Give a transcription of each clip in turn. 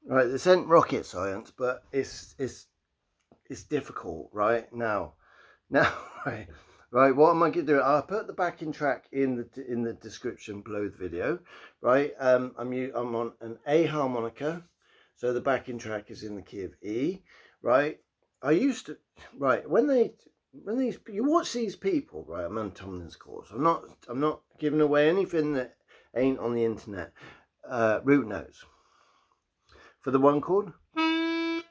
Right, this ain't rocket science, but it's difficult, right? Now, right, what am I going to do? I'll put the backing track in the description below the video, right? I'm on an A harmonica, so the backing track is in the key of E, right? I used to, right, when you watch these people, right? I'm on Tomlin's course. I'm not giving away anything that ain't on the internet. Root notes. For the 1 chord,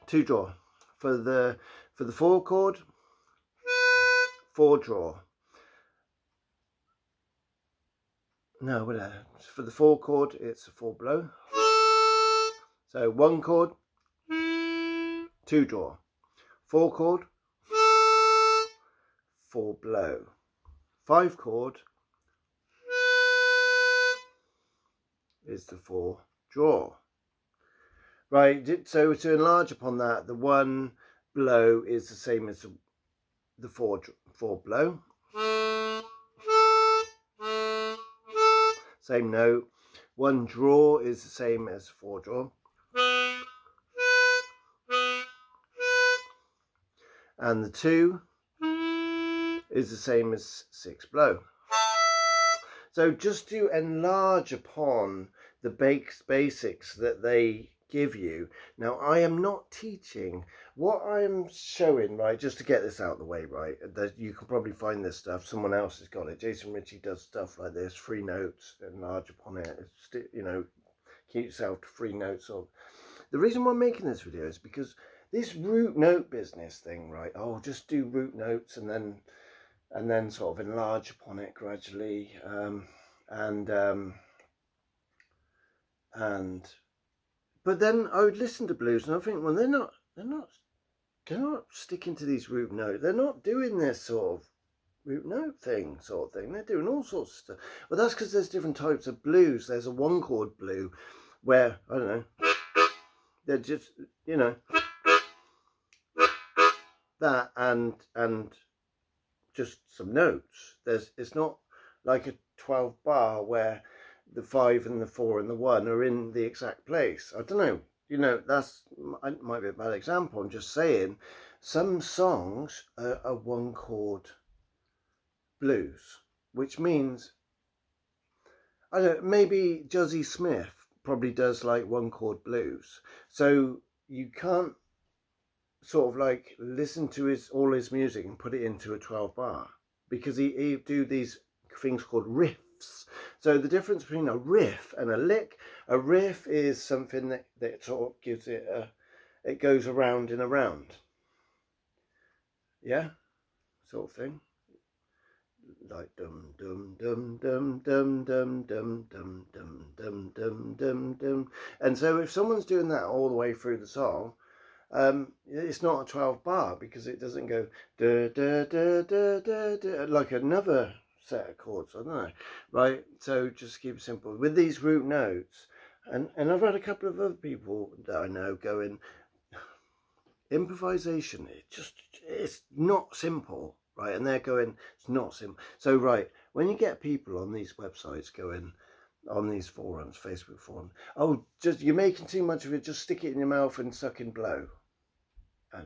2 draw. For the 4 chord, 4 draw. No, whatever. For the 4 chord, it's a 4 blow. So 1 chord, 2 draw. 4 chord, 4 blow. 5 chord is the 4 draw. Right, so to enlarge upon that, the 1 blow is the same as the 4 blow. Same note. 1 draw is the same as 4 draw. And the 2 is the same as 6 blow. So just to enlarge upon the basics that they give you. Now, I am not teaching. What I am showing, right, just to get this out of the way, right, that you can probably find this stuff. Someone else has got it. Jason Ritchie does stuff like this, free notes, enlarge upon it. It's, you know, keep yourself to free notes. Or the reason why I'm making this video is because this root note business thing, right? Oh, just do root notes and then sort of enlarge upon it gradually, but then I would listen to blues and I think, well, they're not sticking to these root notes. They're not doing this sort of root note thing, They're doing all sorts of stuff. Well, that's because there's different types of blues. There's a 1 chord blue where, I don't know, they're just, you know, that and just some notes. It's not like a 12 bar where the 5 and the 4 and the 1 are in the exact place. I don't know, you know, it might be a bad example. I'm just saying some songs are 1 chord blues, which means, I don't know, maybe Juzzy Smith probably does like 1 chord blues. So you can't sort of like listen to all his music and put it into a 12 bar, because he do these things called riffs. So the difference between a riff and a lick, a riff is something that sort of gives it it goes around and around, yeah, sort of thing, like dum dum dum dum dum dum dum dum dum dum dum dum dum. And so if someone's doing that all the way through the song, it's not a 12 bar, because it doesn't go da da da da da da like another set of chords. I don't know, right? So just keep it simple with these root notes. And I've had a couple of other people that I know going, improvisation, it's not simple, right? And they're going, it's not simple. So right, when you get people on these websites going, on these forums, Facebook forums, oh, just you're making too much of it, just stick it in your mouth and suck and blow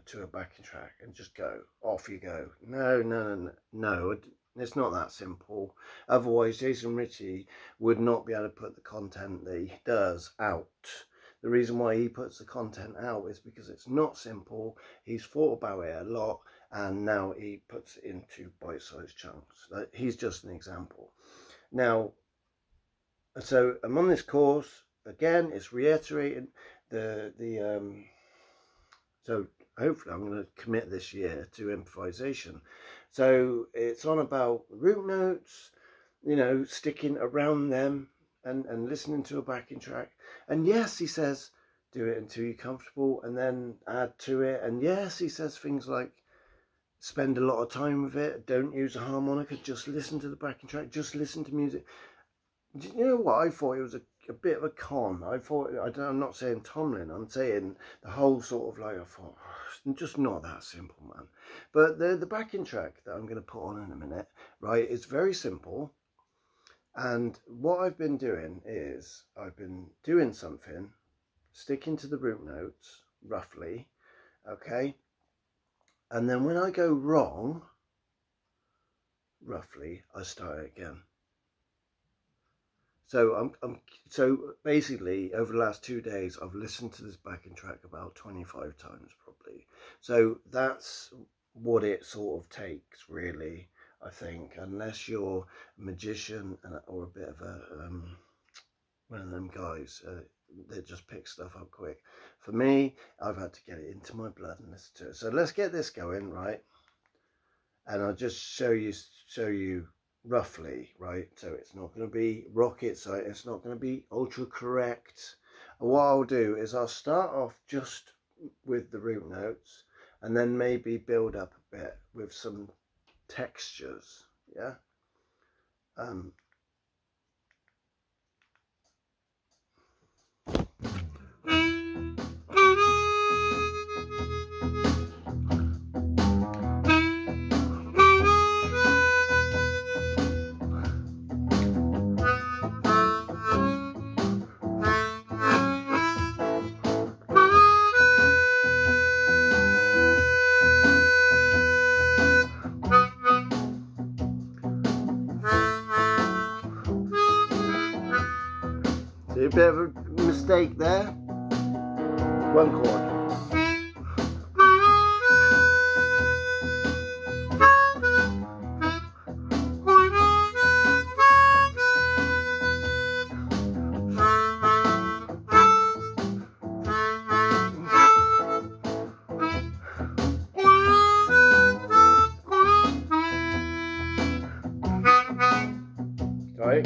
to a backing track and just go, off you go. No, it's not that simple. Otherwise Jason Ritchie would not be able to put the content that he does out. The reason why he puts the content out is because it's not simple. He's thought about it a lot, and now he puts it into bite-sized chunks. He's just an example. Now, so I'm on this course again. It's reiterating so hopefully I'm going to commit this year to improvisation. So it's on about root notes, you know, sticking around them and listening to a backing track. And yes, he says, do it until you're comfortable and then add to it. And yes, he says things like, spend a lot of time with it. Don't use a harmonica. Just listen to the backing track. Just listen to music. You know what? I thought it was a bit of a con. I'm not saying Tomlin. I'm saying the whole sort of like, I thought, oh, just not that simple, man. But the backing track that I'm going to put on in a minute, right, it's very simple. And what I've been doing is I've been doing something sticking to the root notes roughly, okay, and then when I go wrong roughly, I start again. So so basically over the last 2 days I've listened to this backing track about 25 times probably. So that's what it sort of takes really, I think, unless you're a magician or a bit of a one of them guys that just pick stuff up quick. For me, I've had to get it into my blood and listen to it. So let's get this going, right? And I'll just show you roughly, right? So it's not going to be rocket science, it's not going to be ultra correct. And what I'll do is I'll start off just with the root notes and then maybe build up a bit with some textures, yeah. So a bit of a mistake there. One chord. Sorry.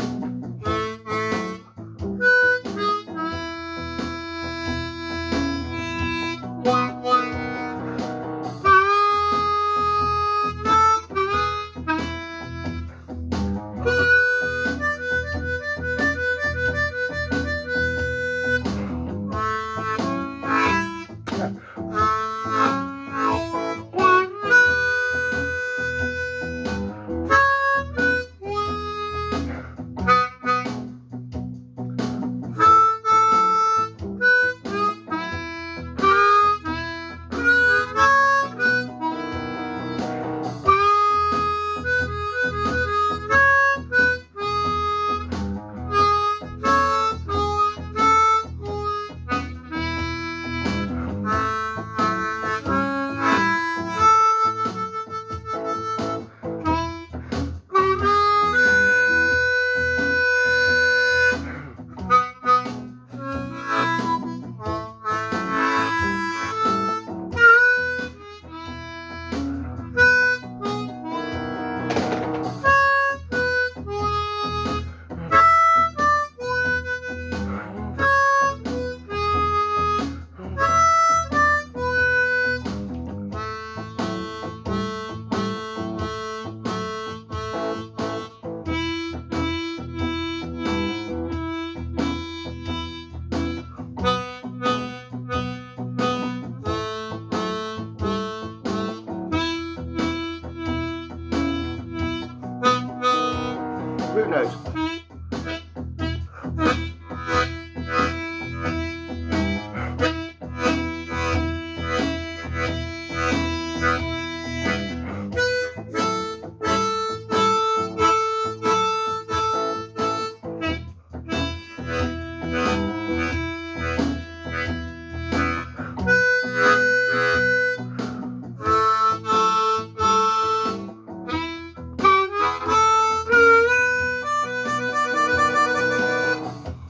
Root notes.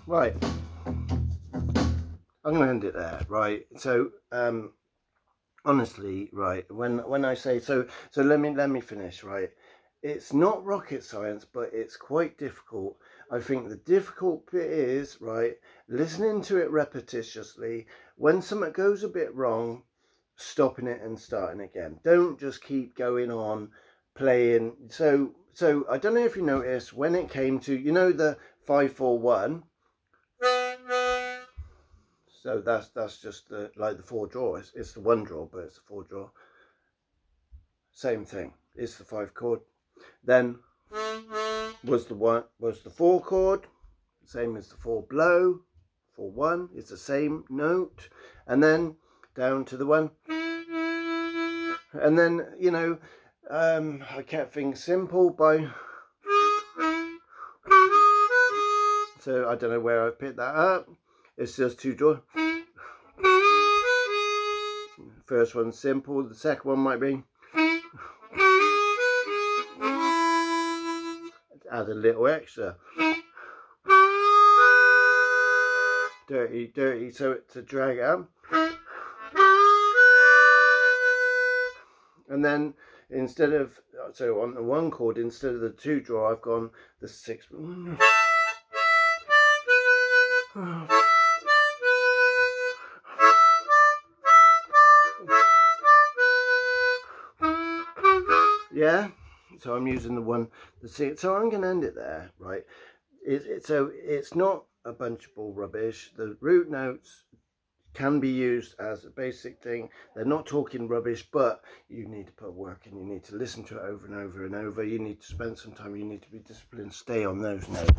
Right, I'm going to end it there, right? So, honestly, right, when I say so let me finish, right? It's not rocket science, but it's quite difficult. I think the difficult bit is, right, listening to it repetitiously. When something goes a bit wrong, stopping it and starting again. Don't just keep going on playing. So I don't know if you noticed when it came to, you know, the 5-4-1. So that's just the like the 4 draw. It's the 1 draw, but it's the 4 draw. Same thing. It's the 5 chord. Then was the 4 chord, same as the 4 blow, 4, 1. It's the same note, and then down to the 1, and then, you know, I kept things simple by, so I don't know where I picked that up. It's just 2 draw. First one's simple, the second one might be, add a little extra, dirty, so to drag it up. And then instead of, so on the 1 chord, instead of the 2 draw, I've gone the 6. Yeah, so I'm using the 1, the 6. So I'm going to end it there, right? So it's not a bunch of ball rubbish. The root notes can be used as a basic thing. They're not talking rubbish, but you need to put work in. You need to listen to it over and over and over. You need to spend some time. You need to be disciplined. Stay on those notes.